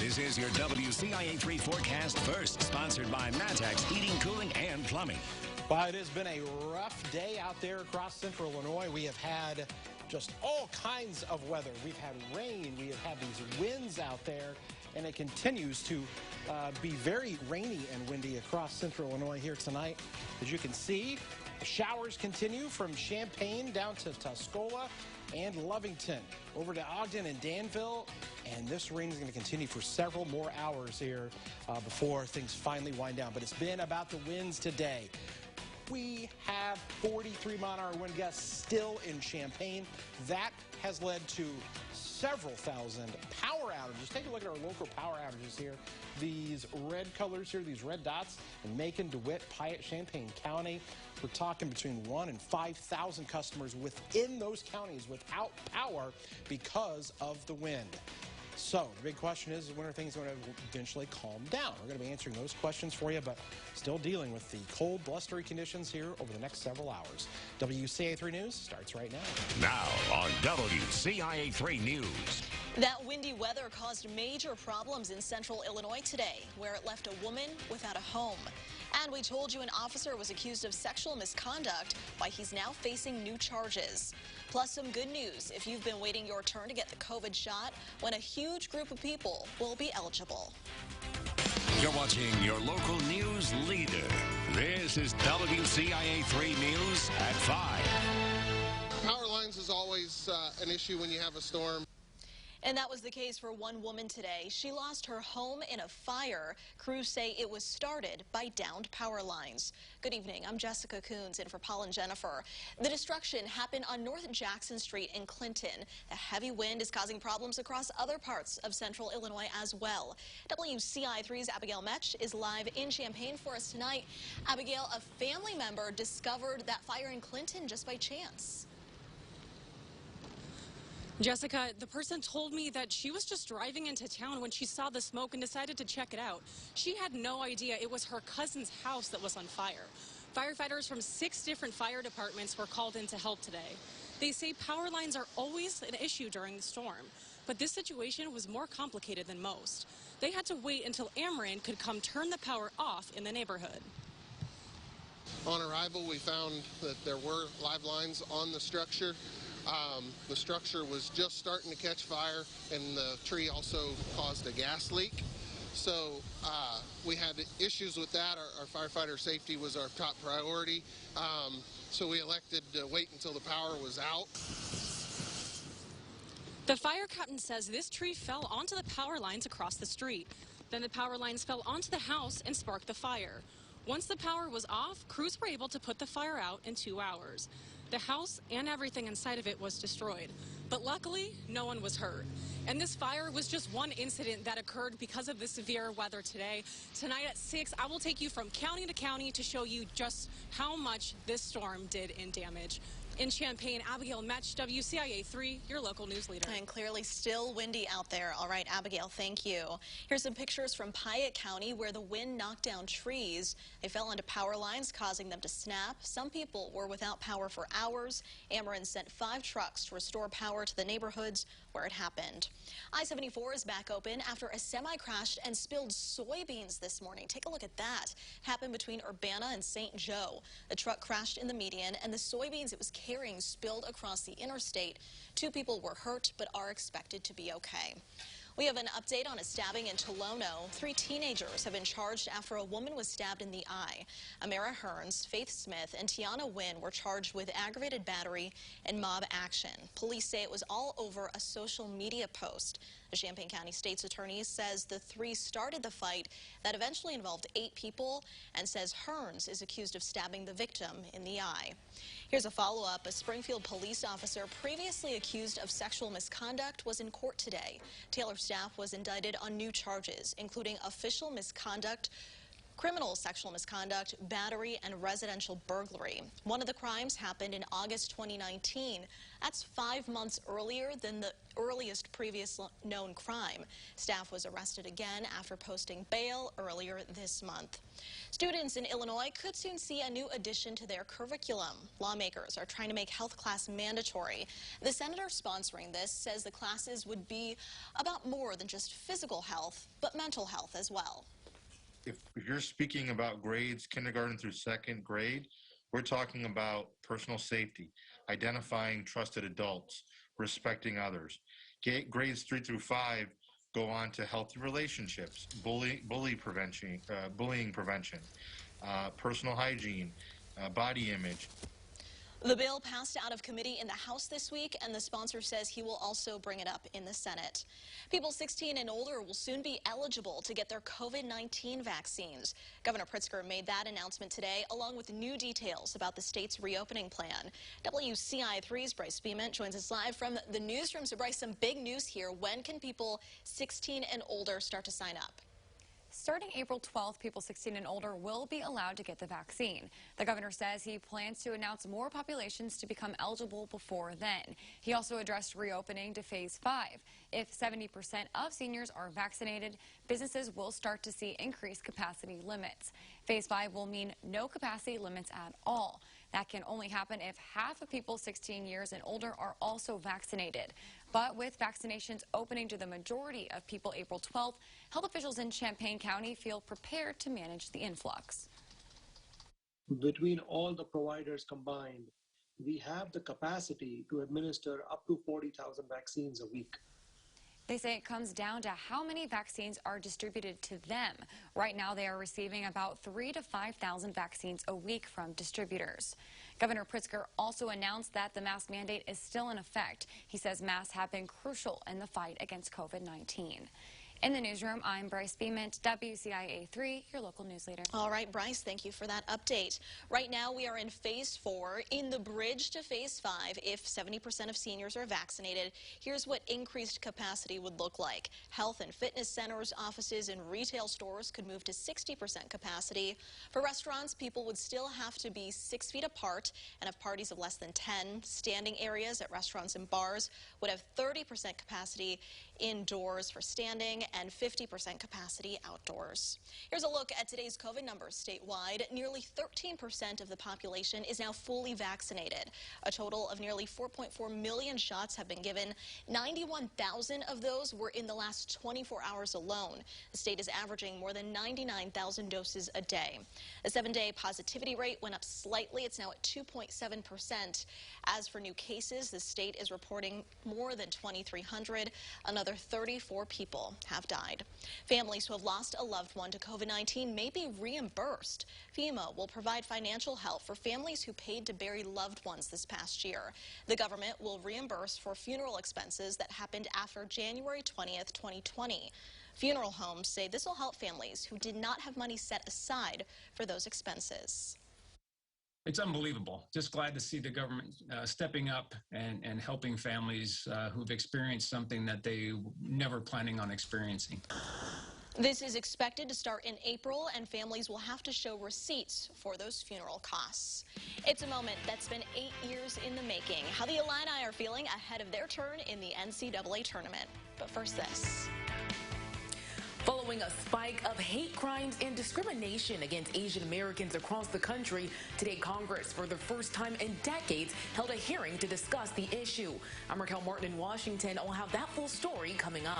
This is your WCIA 3 forecast first, sponsored by Matex Heating, Cooling, and Plumbing. Well, it has been a rough day out there across central Illinois. We have had just all kinds of weather. We've had rain. We have had these winds out there, and it continues to be very rainy and windy across central Illinois here tonight. As you can see, the showers continue from Champaign down to Tuscola and Lovington, over to Ogden and Danville, and this rain is going to continue for several more hours here before things finally wind down. But it's been about the winds today. We have 43-mile-an-hour wind gusts still in Champaign. That has led to several thousand power outages. Take a look at our local power outages here. These red colors here, these red dots in Macon, DeWitt, Piatt, Champaign County. We're talking between 1,000 and 5,000 customers within those counties without power because of the wind. So the big question is, when are things going to eventually calm down? We're going to be answering those questions for you, but still dealing with the cold, blustery conditions here over the next several hours. WCIA 3 News starts right now. Now on WCIA 3 News. That windy weather caused major problems in central Illinois today, where it left a woman without a home. And we told you an officer was accused of sexual misconduct, why he's now facing new charges. Plus some good news if you've been waiting your turn to get the COVID shot, when a huge group of people will be eligible. You're watching your local news leader. This is WCIA 3 News at 5. Power lines is always an issue when you have a storm. And that was the case for one woman today. She lost her home in a fire. Crews say it was started by downed power lines. Good evening. I'm Jessica Coons in for Paul and Jennifer. The destruction happened on North Jackson Street in Clinton. The heavy wind is causing problems across other parts of central Illinois as well. WCIA 3's Abigail Metch is live in Champaign for us tonight. Abigail, a family member discovered that fire in Clinton just by chance. Jessica, the person told me that she was just driving into town when she saw the smoke and decided to check it out. She had no idea it was her cousin's house that was on fire. Firefighters from 6 different fire departments were called in to help today. They say power lines are always an issue during the storm, but this situation was more complicated than most. They had to wait until Ameren could come turn the power off in the neighborhood. On arrival, we found that there were live lines on the structure. The structure was just starting to catch fire, and the tree also caused a gas leak. So we had issues with that. Our firefighter safety was our top priority. So we elected to wait until the power was out. The fire captain says this tree fell onto the power lines across the street. Then the power lines fell onto the house and sparked the fire. Once the power was off, crews were able to put the fire out in 2 hours. The house and everything inside of it was destroyed, but luckily no one was hurt. And this fire was just one incident that occurred because of the severe weather today. Tonight at 6, I will take you from county to county to show you just how much this storm did in damage. In Champaign, Abigail Metch, WCIA 3, your local news leader. And clearly still windy out there. All right, Abigail, thank you. Here's some pictures from Piatt County where the wind knocked down trees. They fell onto power lines, causing them to snap. Some people were without power for hours. Ameren sent 5 trucks to restore power to the neighborhoods where it happened. I-74 is back open after a semi crashed and spilled soybeans this morning. Take a look at that. Happened between Urbana and St. Joe. The truck crashed in the median, and the soybeans it was carrying spilled across the interstate. 2 people were hurt but are expected to be okay. We have an update on a stabbing in Tolono. 3 teenagers have been charged after a woman was stabbed in the eye. Amara Hearns, Faith Smith, and Tiana Wynn were charged with aggravated battery and mob action. Police say it was all over a social media post. The Champaign County State's Attorney says the 3 started the fight that eventually involved 8 people, and says Hearns is accused of stabbing the victim in the eye. Here's a follow-up. A Springfield police officer previously accused of sexual misconduct was in court today. Taylor staff was indicted on new charges, including official misconduct Criminal sexual misconduct, battery, and residential burglary. One of the crimes happened in August 2019. That's 5 months earlier than the earliest previous known crime. Staff was arrested again after posting bail earlier this month. Students in Illinois could soon see a new addition to their curriculum. Lawmakers are trying to make health class mandatory. The senator sponsoring this says the classes would be about more than just physical health, but mental health as well. If you're speaking about grades, kindergarten through second grade, we're talking about personal safety, identifying trusted adults, respecting others. Grades 3 through 5 go on to healthy relationships, bullying prevention, personal hygiene, body image. The bill passed out of committee in the House this week, and the sponsor says he will also bring it up in the Senate. People 16 and older will soon be eligible to get their COVID-19 vaccines. Governor Pritzker made that announcement today, along with new details about the state's reopening plan. WCIA 3's Bryce Beament joins us live from the newsroom. So, Bryce, some big news here. When can people 16 and older start to sign up? Starting April 12th, people 16 and older will be allowed to get the vaccine. The governor says he plans to announce more populations to become eligible before then. He also addressed reopening to phase 5. If 70% of seniors are vaccinated, businesses will start to see increased capacity limits. Phase 5 will mean no capacity limits at all. That can only happen if half of people 16 years and older are also vaccinated. But with vaccinations opening to the majority of people April 12th, health officials in Champaign County feel prepared to manage the influx. Between all the providers combined, we have the capacity to administer up to 40,000 vaccines a week. They say it comes down to how many vaccines are distributed to them. Right now, they are receiving about 3,000 to 5,000 vaccines a week from distributors. Governor Pritzker also announced that the mask mandate is still in effect. He says masks have been crucial in the fight against COVID-19. In the newsroom, I'm Bryce Beament, WCIA 3, your local news leader. All right, Bryce, thank you for that update. Right now, we are in phase 4, in the bridge to phase 5. If 70% of seniors are vaccinated, here's what increased capacity would look like. Health and fitness centers, offices, and retail stores could move to 60% capacity. For restaurants, people would still have to be 6 feet apart and have parties of less than 10. Standing areas at restaurants and bars would have 30% capacity indoors for standing and 50% capacity outdoors. Here's a look at today's COVID numbers statewide. Nearly 13% of the population is now fully vaccinated. A total of nearly 4.4 million shots have been given. 91,000 of those were in the last 24 hours alone. The state is averaging more than 99,000 doses a day. The 7-day positivity rate went up slightly. It's now at 2.7%. As for new cases, the state is reporting more than 2,300. Another 34 people have died. Families who have lost a loved one to COVID-19 may be reimbursed. FEMA will provide financial help for families who paid to bury loved ones this past year. The government will reimburse for funeral expenses that happened after January 20th, 2020. Funeral homes say this will help families who did not have money set aside for those expenses. It's unbelievable. Just glad to see the government stepping up and helping families who've experienced something that they never planning on experiencing. This is expected to start in April, and families will have to show receipts for those funeral costs. It's a moment that's been 8 years in the making. How the Illini are feeling ahead of their turn in the NCAA tournament. But first, this. Following a spike of hate crimes and discrimination against Asian Americans across the country, today Congress, for the first time in decades, held a hearing to discuss the issue. I'm Raquel Martin in Washington. I'll have that full story coming up.